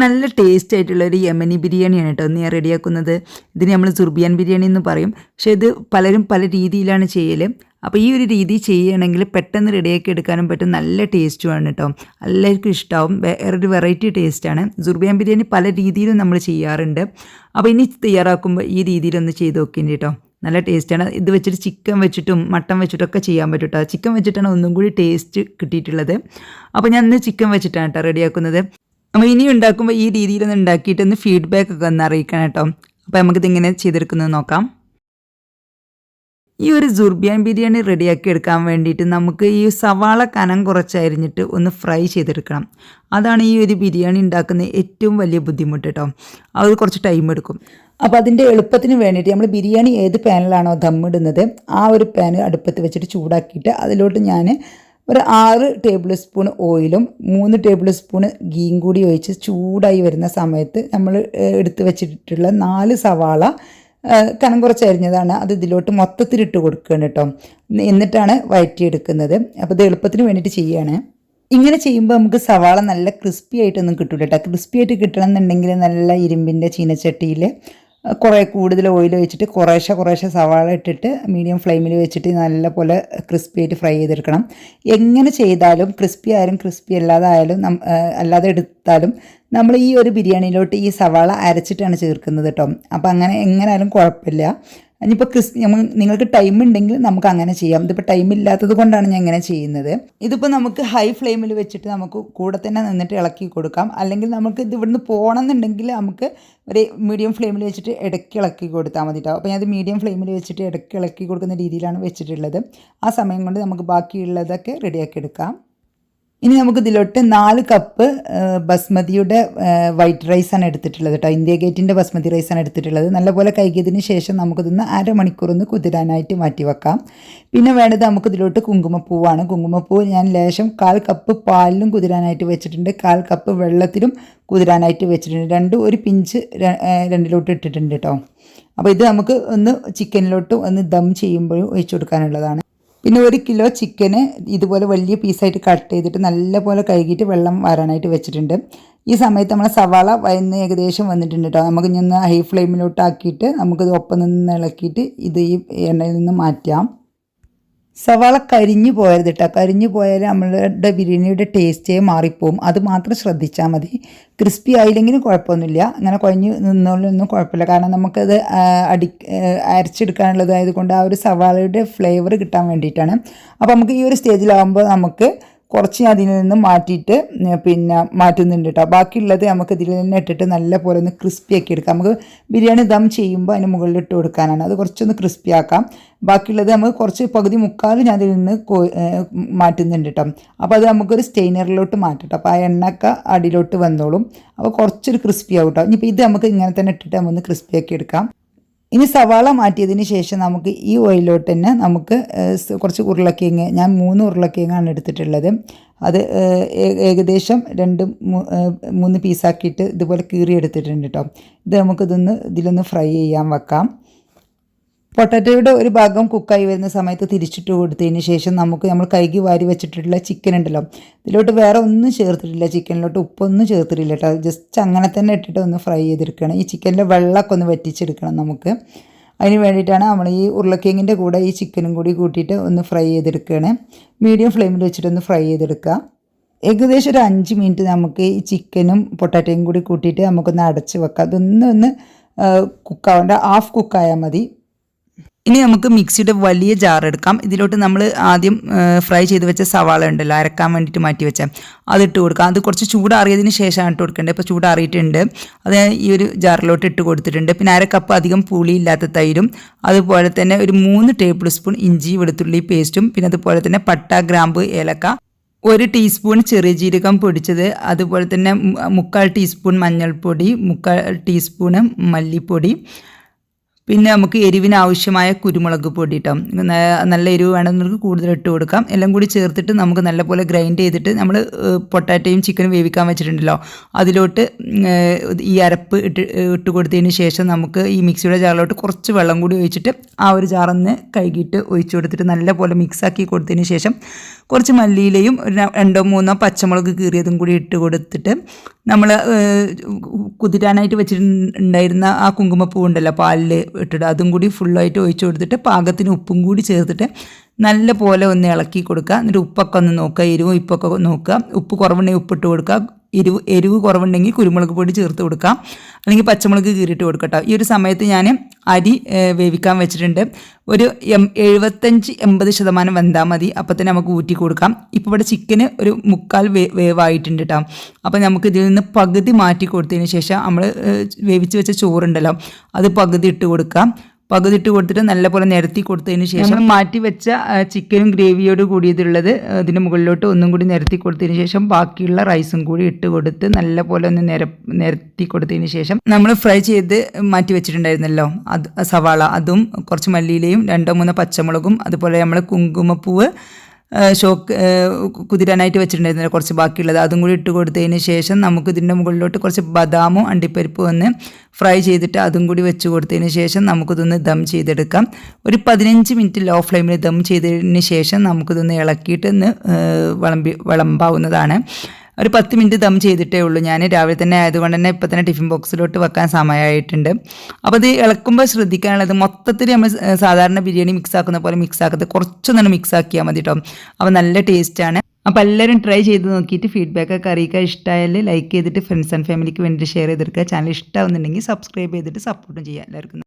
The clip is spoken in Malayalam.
നല്ല ടേസ്റ്റ് ആയിട്ടുള്ള ഒരു യമനി ബിരിയാണിയാണ് കേട്ടോ ഇന്ന് ഞാൻ റെഡിയാക്കുന്നത്. ഇതിന് നമ്മൾ സുർബിയാൻ ബിരിയാണി എന്ന് പറയും. പക്ഷേ ഇത് പലരും പല രീതിയിലാണ് ചെയ്യൽ. അപ്പോൾ ഈ ഒരു രീതി ചെയ്യുകയാണെങ്കിൽ പെട്ടെന്ന് റെഡിയാക്കി എടുക്കാനും പറ്റും. നല്ല ടേസ്റ്റുമാണ് കേട്ടോ. എല്ലാവർക്കും ഇഷ്ടമാവും. വേറൊരു വെറൈറ്റി ടേസ്റ്റാണ്. സുർബിയാൻ ബിരിയാണി പല രീതിയിലും നമ്മൾ ചെയ്യാറുണ്ട്. അപ്പോൾ ഇനി തയ്യാറാക്കുമ്പോൾ ഈ രീതിയിലൊന്ന് ചെയ്ത് നോക്കിയിട്ട് കേട്ടോ. നല്ല ടേസ്റ്റാണ്. ഇത് വെച്ചിട്ട് ചിക്കൻ വെച്ചിട്ടും മട്ടൻ വെച്ചിട്ടൊക്കെ ചെയ്യാൻ പറ്റും കേട്ടോ. ചിക്കൻ വെച്ചിട്ടാണ് ഒന്നും കൂടി ടേസ്റ്റ് കിട്ടിയിട്ടുള്ളത്. അപ്പോൾ ഞാൻ ഇന്ന് ചിക്കൻ വെച്ചിട്ടാണ് കേട്ടോ റെഡിയാക്കുന്നത്. അപ്പോൾ ഇനി ഉണ്ടാക്കുമ്പോൾ ഈ രീതിയിലൊന്ന് ഉണ്ടാക്കിയിട്ടൊന്ന് ഫീഡ്ബാക്കൊക്കെ ഒന്ന് അറിയിക്കണം കേട്ടോ. അപ്പോൾ നമുക്കിത് ഇങ്ങനെ ചെയ്തെടുക്കുന്നത് നോക്കാം. ഈ ഒരു സുർബിയാൻ ബിരിയാണി റെഡിയാക്കി എടുക്കാൻ വേണ്ടിയിട്ട് നമുക്ക് ഈ സവാള കനം കുറച്ചരിഞ്ഞിട്ട് ഒന്ന് ഫ്രൈ ചെയ്തെടുക്കണം. അതാണ് ഈ ഒരു ബിരിയാണി ഉണ്ടാക്കുന്ന ഏറ്റവും വലിയ ബുദ്ധിമുട്ട് കേട്ടോ. അത് കുറച്ച് ടൈം എടുക്കും. അപ്പോൾ അതിൻ്റെ എളുപ്പത്തിന് വേണ്ടിയിട്ട് നമ്മൾ ബിരിയാണി ഏത് പാനിലാണോ ദമ്മിടുന്നത് ആ ഒരു പാൻ അടുപ്പത്ത് വെച്ചിട്ട് ചൂടാക്കിയിട്ട് അതിലോട്ട് ഞാൻ ഒരു 6 ടേബിൾ സ്പൂൺ ഓയിലും 3 ടേബിൾ സ്പൂൺ ഗീയും കൂടി ഒഴിച്ച് ചൂടായി വരുന്ന സമയത്ത് നമ്മൾ എടുത്ത് വെച്ചിട്ടുള്ള 4 സവാള കനം കുറച്ച് അരിഞ്ഞതാണ് അത് ഇതിലോട്ട് മൊത്തത്തിലിട്ട് കൊടുക്കുകയാണ് കേട്ടോ. എന്നിട്ടാണ് വഴറ്റിയെടുക്കുന്നത്. അപ്പോൾ ഇത് എളുപ്പത്തിന് വേണ്ടിയിട്ട് ചെയ്യുകയാണ്. ഇങ്ങനെ ചെയ്യുമ്പോൾ നമുക്ക് സവാള നല്ല ക്രിസ്പി ആയിട്ടൊന്നും കിട്ടില്ല കേട്ടോ. ക്രിസ്പി ആയിട്ട് കിട്ടണം എന്നുണ്ടെങ്കിൽ നല്ല ഇരുമ്പിൻ്റെ ചീനച്ചട്ടിയിൽ കുറേ കൂടുതൽ ഓയിൽ വെച്ചിട്ട് കുറേശ്ശെ സവാള ഇട്ടിട്ട് മീഡിയം ഫ്ലെയിമിൽ വെച്ചിട്ട് നല്ല പോലെ ക്രിസ്പി ആയിട്ട് ഫ്രൈ ചെയ്തെടുക്കണം. എങ്ങനെ ചെയ്താലും ക്രിസ്പി ആയാലും ക്രിസ്പി അല്ലാതായാലും അല്ലാതെ എടുത്താലും നമ്മൾ ഈ ഒരു ബിരിയാണിയിലോട്ട് ഈ സവാള അരച്ചിട്ടാണ് ചേർക്കുന്നത് കേട്ടോ. അപ്പോൾ അങ്ങനെ എങ്ങനെയായാലും കുഴപ്പമില്ല. ഇനിയിപ്പോൾ നിങ്ങൾക്ക് ടൈം ഉണ്ടെങ്കിൽ നമുക്ക് അങ്ങനെ ചെയ്യാം. ഇതിപ്പോൾ ടൈം ഇല്ലാത്തത് കൊണ്ടാണ് ഞാൻ ഇങ്ങനെ ചെയ്യുന്നത്. ഇതിപ്പോൾ നമുക്ക് ഹൈ ഫ്ലെയിമിൽ വെച്ചിട്ട് നമുക്ക് കൂടെ തന്നെ നിന്നിട്ട് ഇളക്കി കൊടുക്കാം. അല്ലെങ്കിൽ നമുക്ക് ഇത് ഇവിടുന്ന് പോകണം എന്നുണ്ടെങ്കിൽ നമുക്ക് ഒരു മീഡിയം ഫ്ലെയിമിൽ വെച്ചിട്ട് ഇടയ്ക്ക് ഇളക്കി കൊടുത്താൽ മതി കേട്ടോ. അപ്പോൾ ഞാൻ ഇത് മീഡിയം ഫ്ലെയിമിൽ വെച്ചിട്ട് ഇടയ്ക്ക് ഇളക്കി കൊടുക്കുന്ന രീതിയിലാണ് വെച്ചിട്ടുള്ളത്. ആ സമയം കൊണ്ട് നമുക്ക് ബാക്കിയുള്ളതൊക്കെ റെഡിയാക്കി എടുക്കാം. ഇനി നമുക്ക് ഇതിലോട്ട് 4 കപ്പ് ബസ്മതിയുടെ വൈറ്റ് റൈസാണ് എടുത്തിട്ടുള്ളത് കേട്ടോ. ഇന്ത്യ ഗേറ്റിൻ്റെ ബസ്മതി റൈസാണ് എടുത്തിട്ടുള്ളത്. നല്ലപോലെ കഴുകിയതിന് ശേഷം നമുക്കിതൊന്ന് അരമണിക്കൂറൊന്ന് കുതിരാനായിട്ട് മാറ്റി വെക്കാം. പിന്നെ വേണ്ടത് നമുക്ക് ഇതിലോട്ട് കുങ്കുമപ്പൂവാണ്. കുങ്കുമപ്പൂ ഞാൻ ലേശം 1/4 കപ്പ് പാലിലും കുതിരാനായിട്ട് വെച്ചിട്ടുണ്ട്, 1/4 കപ്പ് വെള്ളത്തിലും കുതിരാനായിട്ട് വെച്ചിട്ടുണ്ട്. ഒരു പിഞ്ച് രണ്ടിലോട്ട് ഇട്ടിട്ടുണ്ട് കേട്ടോ. അപ്പോൾ ഇത് നമുക്ക് ഒന്ന് ചിക്കനിലോട്ട് ഒന്ന് ദം ചെയ്യുമ്പോഴും ഒഴിച്ചു കൊടുക്കാനുള്ളതാണ്. പിന്നെ 1 കിലോ ചിക്കന് ഇതുപോലെ വലിയ പീസായിട്ട് കട്ട് ചെയ്തിട്ട് നല്ലപോലെ കഴുകിയിട്ട് വെള്ളം വരാനായിട്ട് വെച്ചിട്ടുണ്ട്. ഈ സമയത്ത് നമ്മൾ സവാള വയന്ന് ഏകദേശം വന്നിട്ടുണ്ട് കേട്ടോ. നമുക്ക് ഇനി ഒന്ന് ഹൈ ഫ്ലെയിമിലോട്ട് ആക്കിയിട്ട് നമുക്കിത് ഒപ്പം നിന്ന് ഇളക്കിയിട്ട് ഇത് ഈ എണ്ണയിൽ നിന്ന് മാറ്റാം. സവാള കരിഞ്ഞു പോയരുത് കേട്ടോ. കരിഞ്ഞു പോയാൽ നമ്മളുടെ ബിരിയാണിയുടെ ടേസ്റ്റേ മാറിപ്പോവും. അത് മാത്രം ശ്രദ്ധിച്ചാൽ മതി. ക്രിസ്പി ആയില്ലെങ്കിലും കുഴപ്പമൊന്നുമില്ല. അങ്ങനെ കുഴഞ്ഞ് നിന്നോളൊന്നും കുഴപ്പമില്ല. കാരണം നമുക്കത് അരച്ചെടുക്കാനുള്ളതായത് കൊണ്ട് ആ ഒരു സവാളയുടെ ഫ്ലേവർ കിട്ടാൻ വേണ്ടിയിട്ടാണ്. അപ്പോൾ നമുക്ക് ഈ ഒരു സ്റ്റേജിലാകുമ്പോൾ നമുക്ക് കുറച്ച് അതിൽ നിന്ന് മാറ്റിയിട്ട് പിന്നെ മാറ്റുന്നുണ്ട് കേട്ടോ. ബാക്കിയുള്ളത് നമുക്ക് ഇതിൽ തന്നെ ഇട്ടിട്ട് നല്ല പോലെ ഒന്ന് ക്രിസ്പി ആക്കി എടുക്കാം. നമുക്ക് ബിരിയാണി ദം ചെയ്യുമ്പോൾ അതിന് മുകളിൽ ഇട്ട് കൊടുക്കാനാണ്. അത് കുറച്ചൊന്ന് ക്രിസ്പി ആക്കാം. ബാക്കിയുള്ളത് നമുക്ക് കുറച്ച് പകുതി മുക്കാലും ഞാൻ അതിൽ നിന്ന് മാറ്റുന്നുണ്ട് കേട്ടോ. അപ്പോൾ അത് നമുക്കൊരു സ്റ്റെയിനറിലോട്ട് മാറ്റട്ടോ. അപ്പോൾ ആ എണ്ണയൊക്കെ അടിയിലോട്ട് വന്നോളും. അപ്പോൾ കുറച്ചൊരു ക്രിസ്പി ആവും കേട്ടോ. ഇനിയിപ്പോൾ ഇത് നമുക്ക് ഇങ്ങനെ തന്നെ ഇട്ടിട്ട് നമുക്ക് ക്രിസ്പി ആക്കി എടുക്കാം. ഇനി സവാള മാറ്റിയതിന് ശേഷം നമുക്ക് ഈ ഓയിലോട്ട് തന്നെ നമുക്ക് കുറച്ച് ഉരുളക്കിഴങ്ങ്, ഞാൻ 3 ഉരുളക്കിഴങ്ങാണ് എടുത്തിട്ടുള്ളത്. അത് ഏകദേശം 2-3 പീസാക്കിയിട്ട് ഇതുപോലെ കീറി എടുത്തിട്ടുണ്ട് കേട്ടോ. ഇത് ഇതിലൊന്ന് ഫ്രൈ ചെയ്യാൻ വെക്കാം. പൊട്ടാറ്റോയുടെ ഒരു ഭാഗം കുക്കായി വരുന്ന സമയത്ത് തിരിച്ചിട്ട് കൊടുത്തതിന് ശേഷം നമ്മൾ കഴുകി വാരി വെച്ചിട്ടുള്ള ചിക്കൻ ഉണ്ടല്ലോ, ഇതിലോട്ട് വേറെ ഒന്നും ചേർത്തിട്ടില്ല. ചിക്കനിലോട്ട് ഉപ്പൊന്നും ചേർത്തിട്ടില്ല കേട്ടോ. ജസ്റ്റ് അങ്ങനെ തന്നെ ഇട്ടിട്ട് ഒന്ന് ഫ്രൈ ചെയ്തെടുക്കണം. ഈ ചിക്കൻ്റെ വെള്ളമൊക്കെ ഒന്ന് വറ്റിച്ചെടുക്കണം നമുക്ക്. അതിന് വേണ്ടിയിട്ടാണ് നമ്മൾ ഈ ഉരുളക്കിഴങ്ങിൻ്റെ കൂടെ ഈ ചിക്കനും കൂടി കൂട്ടിയിട്ട് ഒന്ന് ഫ്രൈ ചെയ്തെടുക്കുകയാണ്. മീഡിയം ഫ്ലെയിമിൽ വെച്ചിട്ടൊന്ന് ഫ്രൈ ചെയ്തെടുക്കുക. ഏകദേശം ഒരു 5 മിനിറ്റ് നമുക്ക് ഈ ചിക്കനും പൊട്ടാറ്റോയും കൂടി കൂട്ടിയിട്ട് നമുക്കൊന്ന് അടച്ച് വെക്കാം. അതൊന്ന് കുക്കാവേണ്ട, ഹാഫ് കുക്കായാൽ മതി. ഇനി നമുക്ക് മിക്സിയുടെ വലിയ ജാർ എടുക്കാം. ഇതിലോട്ട് നമ്മൾ ആദ്യം ഫ്രൈ ചെയ്ത് വെച്ച സവാള ഉണ്ടല്ലോ, അരക്കാൻ വേണ്ടിയിട്ട് മാറ്റി വെച്ചാൽ അതിട്ട് കൊടുക്കാം. അത് കുറച്ച് ചൂടാറിയതിന് ശേഷമാണ് ഇട്ട് കൊടുക്കേണ്ടത്. ഇപ്പോൾ ചൂടാറിയിട്ടുണ്ട്. അത് ഈ ഒരു ജാറിലോട്ട് ഇട്ട് കൊടുത്തിട്ടുണ്ട്. പിന്നെ 1/2 കപ്പ് അധികം പുളിയില്ലാത്ത തൈരും, അതുപോലെ തന്നെ ഒരു 3 ടേബിൾ സ്പൂൺ ഇഞ്ചി വെളുത്തുള്ളി പേസ്റ്റും, പിന്നെ അതുപോലെ തന്നെ പട്ട, ഗ്രാമ്പ്, ഏലക്ക, 1 ടീസ്പൂൺ ചെറിയ ജീരകം പൊടിച്ചത്, അതുപോലെ തന്നെ 1/4 ടീസ്പൂൺ മഞ്ഞൾപ്പൊടി, 1/4 ടീസ്പൂണ് മല്ലിപ്പൊടി, പിന്നെ നമുക്ക് എരിവിന് ആവശ്യമായ കുരുമുളക് പൊടി കേട്ടോ, നല്ല എരിവ് വേണമെന്നുണ്ടെങ്കിൽ കൂടുതൽ ഇട്ട് കൊടുക്കാം. എല്ലാം കൂടി ചേർത്തിട്ട് നമുക്ക് നല്ലപോലെ ഗ്രൈൻഡ് ചെയ്തിട്ട് നമ്മൾ പൊട്ടാറ്റയും ചിക്കനും വേവിക്കാൻ വെച്ചിട്ടുണ്ടല്ലോ അതിലോട്ട് ഈ അരപ്പ് ഇട്ട് കൊടുത്തതിന് ശേഷം നമുക്ക് ഈ മിക്സിയുടെ ജാറിലോട്ട് കുറച്ച് വെള്ളം കൂടി ഒഴിച്ചിട്ട് ആ ഒരു ജാറൊന്ന് കഴുകിയിട്ട് ഒഴിച്ചു കൊടുത്തിട്ട് നല്ലപോലെ മിക്സാക്കി കൊടുത്തതിന് ശേഷം കുറച്ച് മല്ലിയിലയും 2-3 പച്ചമുളക് കീറിയതും കൂടി ഇട്ട് കൊടുത്തിട്ട് നമ്മൾ കുതിരാനായിട്ട് വെച്ചിട്ടുണ്ടായിരുന്ന ആ കുങ്കുമപ്പൂ ഉണ്ടല്ലോ പാലിൽ ഇട്ടിട്ട് അതും കൂടി ഫുള്ളായിട്ട് ഒഴിച്ചു കൊടുത്തിട്ട് പാകത്തിന് ഉപ്പും കൂടി ചേർത്തിട്ട് നല്ല പോലെ ഒന്ന് ഇളക്കി കൊടുക്കുക. എന്നിട്ട് ഉപ്പൊക്കെ ഒന്ന് നോക്കുക, എരിവും ഉപ്പൊക്കെ നോക്കുക. ഉപ്പ് കുറവുണ്ടെങ്കിൽ ഉപ്പിട്ട് കൊടുക്കുക, എരിവ് കുറവുണ്ടെങ്കിൽ കുരുമുളക് പൊടി ചേർത്ത് കൊടുക്കാം, അല്ലെങ്കിൽ പച്ചമുളക് കീറിയിട്ട് കൊടുക്കട്ടോ. ഈ ഒരു സമയത്ത് ഞാൻ അരി വേവിക്കാൻ വെച്ചിട്ടുണ്ട്. ഒരു 75-80% വെന്താൽ മതി, അപ്പോൾ തന്നെ നമുക്ക് ഊറ്റി കൊടുക്കാം. ഇപ്പോൾ ഇവിടെ ചിക്കന് ഒരു 3/4 വേവായിട്ടുണ്ട് കേട്ടോ. അപ്പോൾ നമുക്ക് ഇതിൽ നിന്ന് പകുതി മാറ്റി കൊടുത്തതിന് ശേഷം നമ്മൾ വേവിച്ച് വെച്ച ചോറുണ്ടല്ലോ അത് പകുതി ഇട്ട് കൊടുക്കാം. പകുതി ഇട്ട് കൊടുത്തിട്ട് നല്ലപോലെ നിരത്തി കൊടുത്തതിന് ശേഷം മാറ്റി വെച്ച ചിക്കനും ഗ്രേവിയോട് കൂടിയതുള്ളത് അതിൻ്റെ മുകളിലോട്ട് ഒന്നും കൂടി നിരത്തി കൊടുത്തതിന് ശേഷം ബാക്കിയുള്ള റൈസും കൂടി ഇട്ട് കൊടുത്ത് നല്ലപോലെ ഒന്ന് നിരത്തി കൊടുത്തതിന് ശേഷം നമ്മൾ ഫ്രൈ ചെയ്ത് മാറ്റി വെച്ചിട്ടുണ്ടായിരുന്നല്ലോ സവാള, അതും കുറച്ച് മല്ലിയിലയും 2-3 പച്ചമുളകും അതുപോലെ നമ്മൾ കുങ്കുമപ്പൂവ് കുതിരാനായിട്ട് വെച്ചിട്ടുണ്ടായിരുന്നില്ല കുറച്ച് ബാക്കിയുള്ളത് അതും കൂടി ഇട്ട് കൊടുത്തതിന് ശേഷം നമുക്ക് ഇതിൻ്റെ മുകളിലോട്ട് കുറച്ച് ബദാമും അണ്ടിപ്പരിപ്പും ഒന്ന് ഫ്രൈ ചെയ്തിട്ട് അതും കൂടി വെച്ച് കൊടുത്തതിന് ശേഷം നമുക്കിതൊന്ന് ദം ചെയ്തെടുക്കാം. ഒരു 15 മിനിറ്റ് ലോ ഫ്ലെയിമിൽ ദം ചെയ്തതിന് ശേഷം നമുക്കിതൊന്ന് ഇളക്കിയിട്ട് ഒന്ന് വിളമ്പാവുന്നതാണ്. ഒരു 10 മിനിറ്റ് ദം ചെയ്തിട്ടേ ഉള്ളൂ. ഞാൻ രാവിലെ തന്നെ ആയതുകൊണ്ട് തന്നെ ഇപ്പം തന്നെ ടിഫിൻ ബോക്സിലോട്ട് വെക്കാൻ സമയമായിട്ടുണ്ട്. അപ്പോൾ ഇത് ഇളക്കുമ്പോൾ ശ്രദ്ധിക്കാനുള്ളത് മൊത്തത്തിൽ നമ്മൾ സാധാരണ ബിരിയാണി മിക്സ് ആക്കുന്ന പോലെ മിക്സ് ആക്കാതെ കുറച്ചൊന്നും മിക്സ് ആക്കിയാൽ മതി കേട്ടോ. അപ്പോൾ നല്ല ടേസ്റ്റാണ്. അപ്പോൾ എല്ലാവരും ട്രൈ ചെയ്ത് നോക്കിയിട്ട് ഫീഡ്ബാക്കൊക്കെ അറിയിക്കുക. ഇഷ്ടമായാൽ ലൈക്ക് ചെയ്തിട്ട് ഫ്രണ്ട്സ് ആൻഡ് ഫാമിലിക്ക് വേണ്ടിയിട്ട് ഷെയർ ചെയ്തെടുക്കുക. ചാനൽ ഇഷ്ടമാവുന്നുണ്ടെങ്കിൽ സബ്സ്ക്രൈബ് ചെയ്തിട്ട് സപ്പോർട്ടും ചെയ്യുക. എല്ലാവർക്കും